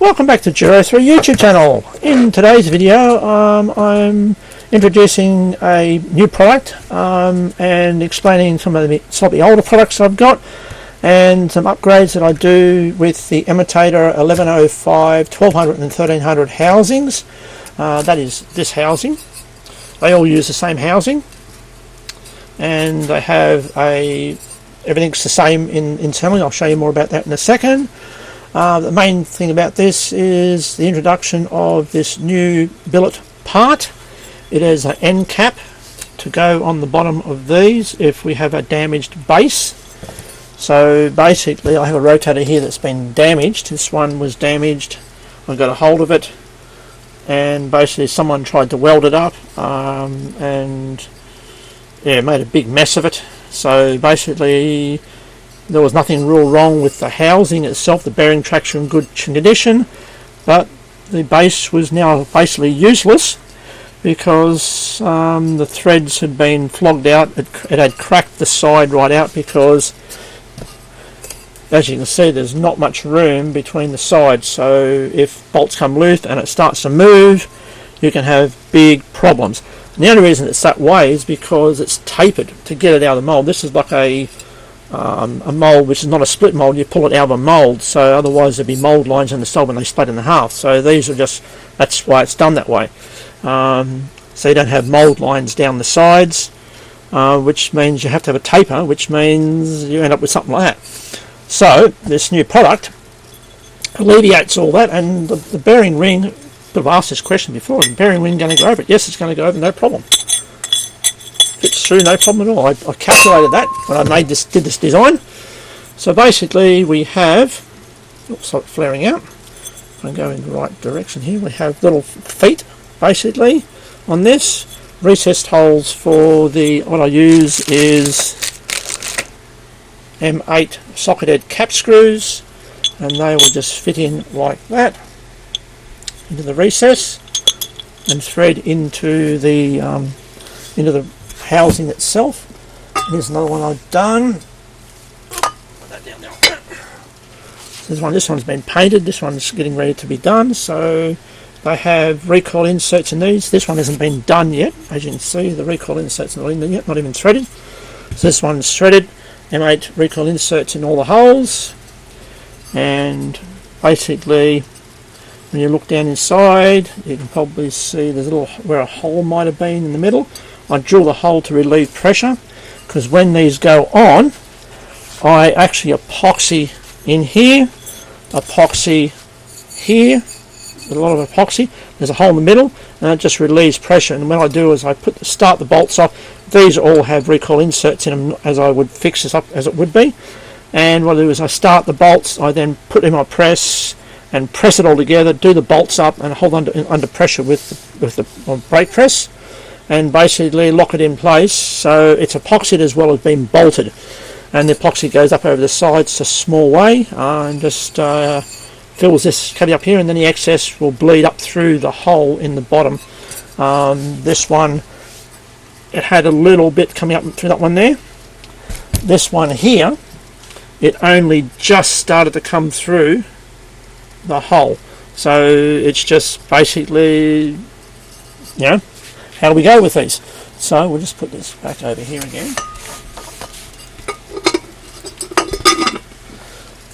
Welcome back to Giro3 YouTube channel. In today's video I'm introducing a new product and explaining some of the slightly older products I've got and some upgrades that I do with the Emotator 1105, 1200 and 1300 housings. That is this housing. They all use the same housing and they have everything's the same internally. I'll show you more about that in a second. The main thing about this is the introduction of this new billet part. It is an end cap to go on the bottom of these if we have a damaged base. So basically I have a rotator here that's been damaged. This one was damaged. I got a hold of it and basically someone tried to weld it up and yeah, made a big mess of it. So basically there was nothing real wrong with the housing itself. The bearing tracks are in good condition, but the base was now basically useless because the threads had been flogged out. It had cracked the side right out because, as you can see, there's not much room between the sides. So if bolts come loose and it starts to move, you can have big problems. And the only reason it's that way is because it's tapered to get it out of the mold. This is like a mold which is not a split mold. You pull it out of a mold, so otherwise there'd be mold lines in the side when they split in half. So these are just, that's why it's done that way. So you don't have mold lines down the sides, which means you have to have a taper, which means you end up with something like that. So this new product alleviates all that, and the bearing ring, I've asked this question before, is the bearing ring going to go over it? Yes, it's going to go over, no problem. Fits through, no problem at all. I calculated that when I did this design. So basically we have, oops, it's flaring out. If I go in the right direction here, we have little feet basically on this. Recessed holes for what I use is M8 socketed cap screws, and they will just fit in like that into the recess and thread into the housing itself. Here's another one I've done. Put that down there. This one's been painted. This one's getting ready to be done. So they have recoil inserts in these. This one hasn't been done yet. As you can see, the recoil insert's not in there yet, not even threaded. So this one's threaded. M8 recoil inserts in all the holes, and basically when you look down inside you can probably see there's a little where a hole might have been in the middle. I drill the hole to relieve pressure because when these go on I actually epoxy in here, epoxy here, a lot of epoxy. There's a hole in the middle and it just relieves pressure, and what I do is I start the bolts off. These all have recoil inserts in them, as I would fix this up as it would be, and what I do is I start the bolts, I then put in my press and press it all together, do the bolts up and hold under pressure with the brake press and basically lock it in place. So it's epoxied as well as being bolted, and the epoxy goes up over the sides a small way and just fills this cavity up here, and then the excess will bleed up through the hole in the bottom. This one, it had a little bit coming up through that one there. This one here, it only just started to come through the hole. So it's just basically, you know, how do we go with these? So we'll just put this back over here again.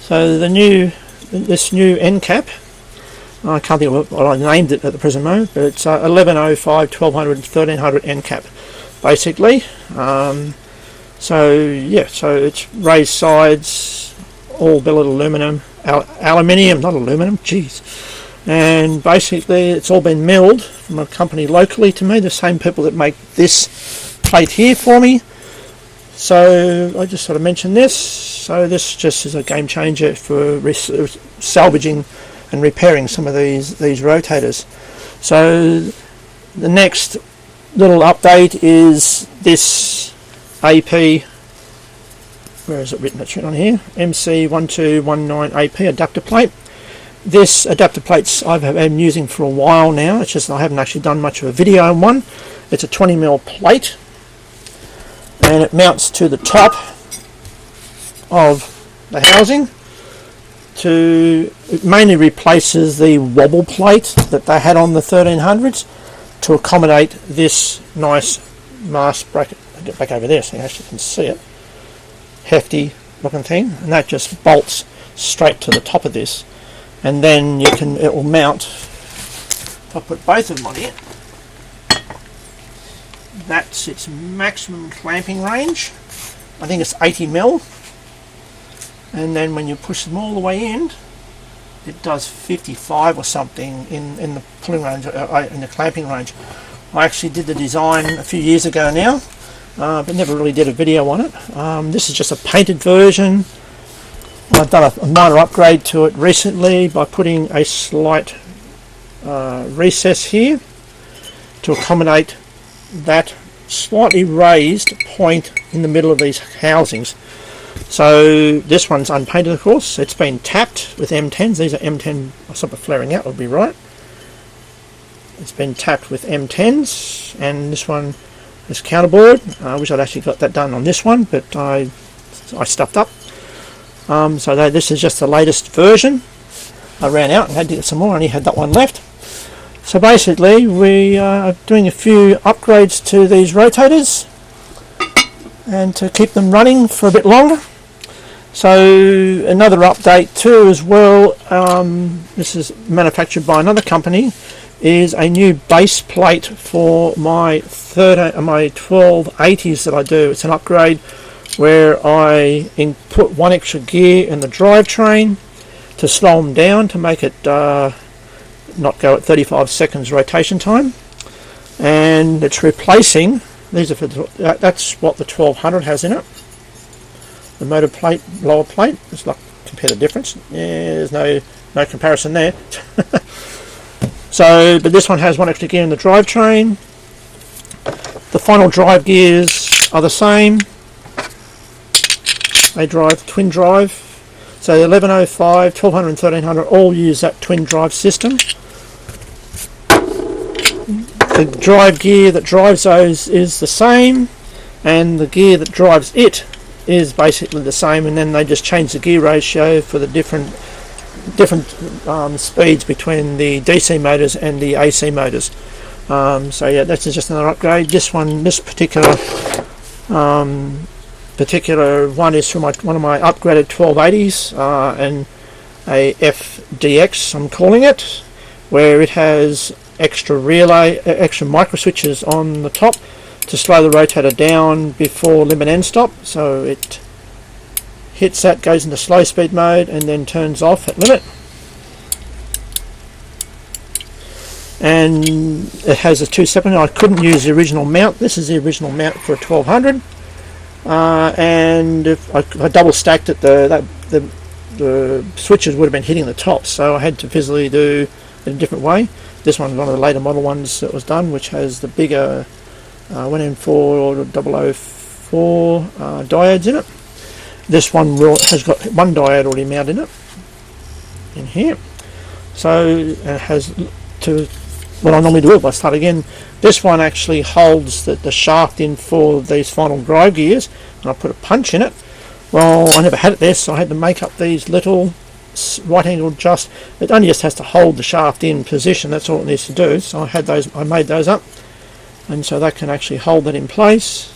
So this new end cap, I can't think of what I named it at the present moment, but it's 1105, 1200 and 1300 end cap basically. So yeah, so it's raised sides, all billet aluminium, aluminium, not aluminum, geez. And basically it's all been milled from a company locally to me, the same people that make this plate here for me. So I just sort of mentioned this. So this just is a game changer for salvaging and repairing some of these rotators. So the next little update is this AP, where is it written? It's written on here, MC1219 AP adapter plate. This adapter plates I've been using for a while now. It's just I haven't actually done much of a video on one. It's a 20mm plate and it mounts to the top of the housing. it mainly replaces the wobble plate that they had on the 1300s to accommodate this nice mast bracket. I'll get back over there so you actually can see it. Hefty looking thing, and that just bolts straight to the top of this, and then it will mount. If I put both of them on here, that's its maximum clamping range. I think it's 80 mil, and then when you push them all the way in, it does 55 or something in the pulling range, in the clamping range. I actually did the design a few years ago now, but never really did a video on it. This is just a painted version. I've done a minor upgrade to it recently by putting a slight recess here to accommodate that slightly raised point in the middle of these housings. So this one's unpainted, of course. It's been tapped with M10s. These are M10. I'll stop it flaring out, will be right. It's been tapped with M10s, and this one is counterboard. I wish I'd actually got that done on this one, but I stuffed up. So this is just the latest version. I ran out and had to get some more. I only had that one left. So basically, we are doing a few upgrades to these rotators, and to keep them running for a bit longer. So another update too as well, this is manufactured by another company, is a new base plate for my 1280s that I do. It's an upgrade where I put one extra gear in the drivetrain to slow them down, to make it not go at 35 seconds rotation time, and it's replacing. These are for that's what the 1200 has in it. The motor plate, lower plate. Let's not compare the difference. Yeah, there's no comparison there. So, but this one has one extra gear in the drivetrain. The final drive gears are the same. They drive twin drive. So the 1105, 1200 and 1300 all use that twin drive system. The drive gear that drives those is the same, and the gear that drives it is basically the same, and then they just change the gear ratio for the different speeds between the DC motors and the AC motors. So yeah, that's just another upgrade. This particular one is from one of my upgraded 1280s, and a FDX I'm calling it, where it has extra micro switches on the top to slow the rotator down before limit end stop. So it hits that, goes into slow speed mode, and then turns off at limit. And it has a 2-7. I couldn't use the original mount. This is the original mount for a 1200. And if I double stacked it, the switches would have been hitting the top, so I had to physically do it a different way. This one's one of the later model ones that was done, which has the bigger 1M4 or 004 diodes in it. This one has got one diode already mounted in it, in here. So it has to, what I normally do if I start again, this one actually holds the shaft in for these final drive gears, and I put a punch in it. Well, I never had it there, so I had to make up these little right angle adjust. It only just has to hold the shaft in position, that's all it needs to do. So I made those up, and so that can actually hold that in place.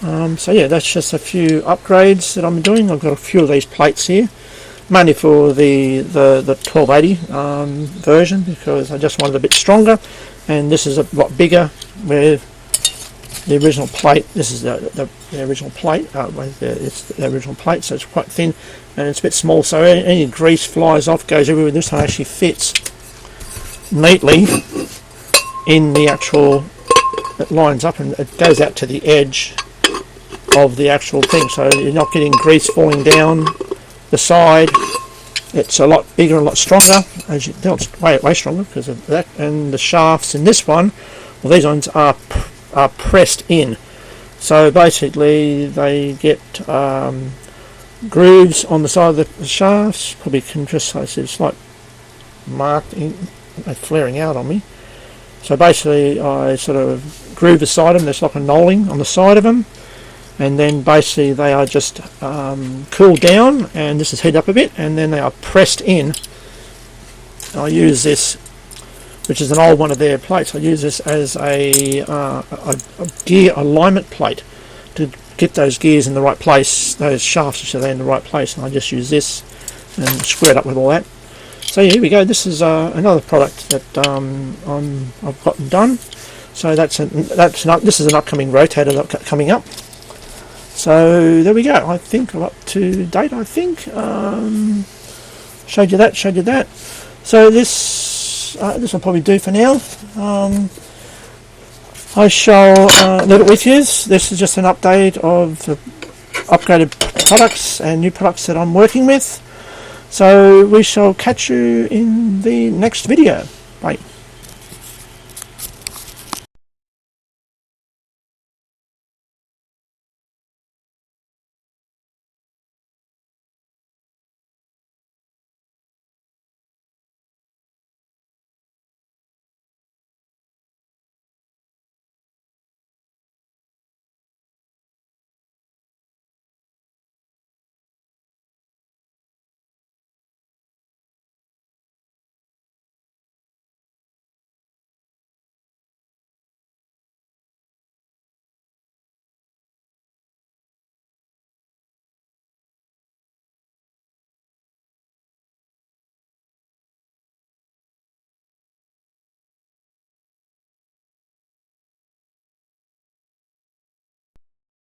So yeah, that's just a few upgrades that I'm doing. I've got a few of these plates here, mainly for the 1280 version, because I just wanted a bit stronger, and this is a lot bigger, where the original plate, this is the original plate, it's the original plate, so it's quite thin and it's a bit small, so any grease flies off, goes everywhere. This one actually fits neatly in the actual, it lines up and it goes out to the edge of the actual thing, so you're not getting grease falling down the side. It's a lot bigger, a lot stronger, as you know, it's way stronger because of that. And the shafts in this one, well, these ones are pressed in, so basically they get grooves on the side of the shafts. Probably can just say it's like marked in, flaring out on me. So basically I sort of groove the side of them. There's like a knolling on the side of them, and then basically they are just cooled down, and this is heated up a bit, and then they are pressed in. I use this, which is an old one of their plates. I use this as a gear alignment plate to get those gears in the right place, those shafts so they're in the right place, and I just use this and square it up with all that. So yeah, here we go. This is another product that I've gotten done. So this is an upcoming rotator coming up. So there we go. I think I'm up to date. I think showed you that. So this will probably do for now. I shall leave it with you. This is just an update of the upgraded products and new products that I'm working with. So we shall catch you in the next video. Bye.